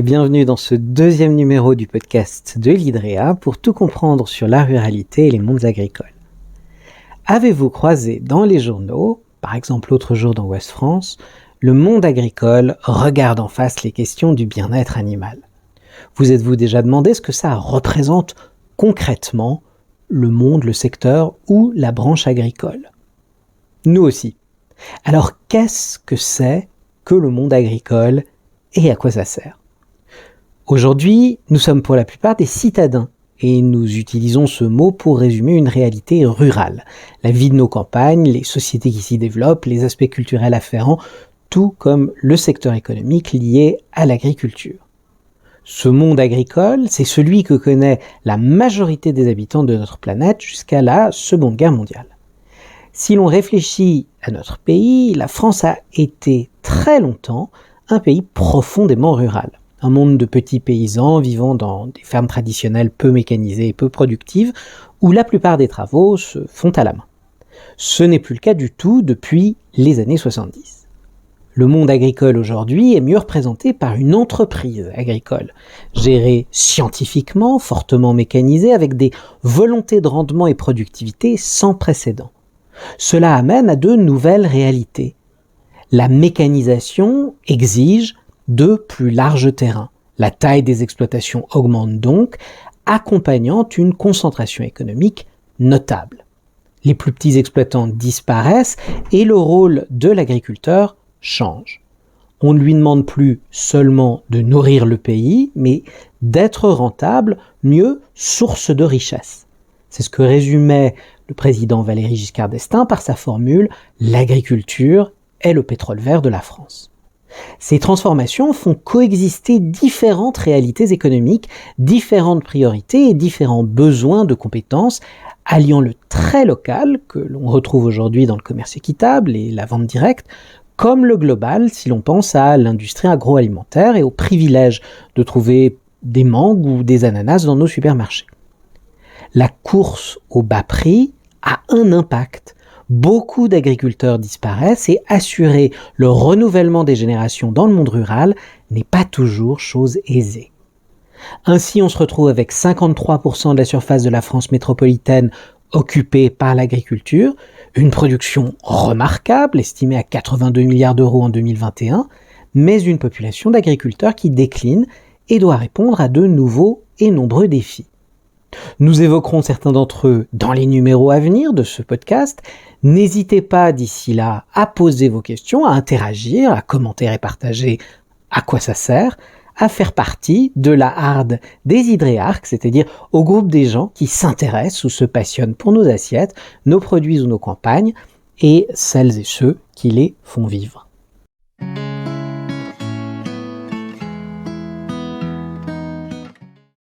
Bienvenue dans ce deuxième numéro du podcast de l'IDREA pour tout comprendre sur la ruralité et les mondes agricoles. Avez-vous croisé dans les journaux, par exemple l'autre jour dans Ouest France, le monde agricole regarde en face les questions du bien-être animal? Vous êtes-vous déjà demandé ce que ça représente concrètement le monde, le secteur ou la branche agricole? Nous aussi. Alors qu'est-ce que c'est que le monde agricole et à quoi ça sert? Aujourd'hui, nous sommes pour la plupart des citadins et nous utilisons ce mot pour résumer une réalité rurale. La vie de nos campagnes, les sociétés qui s'y développent, les aspects culturels afférents, tout comme le secteur économique lié à l'agriculture. Ce monde agricole, c'est celui que connaît la majorité des habitants de notre planète jusqu'à la Seconde Guerre mondiale. Si l'on réfléchit à notre pays, la France a été très longtemps un pays profondément rural. Un monde de petits paysans vivant dans des fermes traditionnelles peu mécanisées et peu productives, où la plupart des travaux se font à la main. Ce n'est plus le cas du tout depuis les années 70. Le monde agricole aujourd'hui est mieux représenté par une entreprise agricole, gérée scientifiquement, fortement mécanisée, avec des volontés de rendement et productivité sans précédent. Cela amène à de nouvelles réalités. La mécanisation exige de plus larges terrains. La taille des exploitations augmente donc, accompagnant une concentration économique notable. Les plus petits exploitants disparaissent et le rôle de l'agriculteur change. On ne lui demande plus seulement de nourrir le pays, mais d'être rentable, mieux source de richesse. C'est ce que résumait le président Valéry Giscard d'Estaing par sa formule « L'agriculture est le pétrole vert de la France ». Ces transformations font coexister différentes réalités économiques, différentes priorités et différents besoins de compétences, alliant le très local, que l'on retrouve aujourd'hui dans le commerce équitable et la vente directe, comme le global si l'on pense à l'industrie agroalimentaire et au privilège de trouver des mangues ou des ananas dans nos supermarchés. La course au bas prix a un impact. Beaucoup d'agriculteurs disparaissent et assurer le renouvellement des générations dans le monde rural n'est pas toujours chose aisée. Ainsi, on se retrouve avec 53% de la surface de la France métropolitaine occupée par l'agriculture, une production remarquable estimée à 82 milliards d'euros en 2021, mais une population d'agriculteurs qui décline et doit répondre à de nouveaux et nombreux défis. Nous évoquerons certains d'entre eux dans les numéros à venir de ce podcast. N'hésitez pas d'ici là à poser vos questions, à interagir, à commenter et partager à quoi ça sert, à faire partie de la harde des hydréarques, c'est-à-dire au groupe des gens qui s'intéressent ou se passionnent pour nos assiettes, nos produits ou nos campagnes, et celles et ceux qui les font vivre.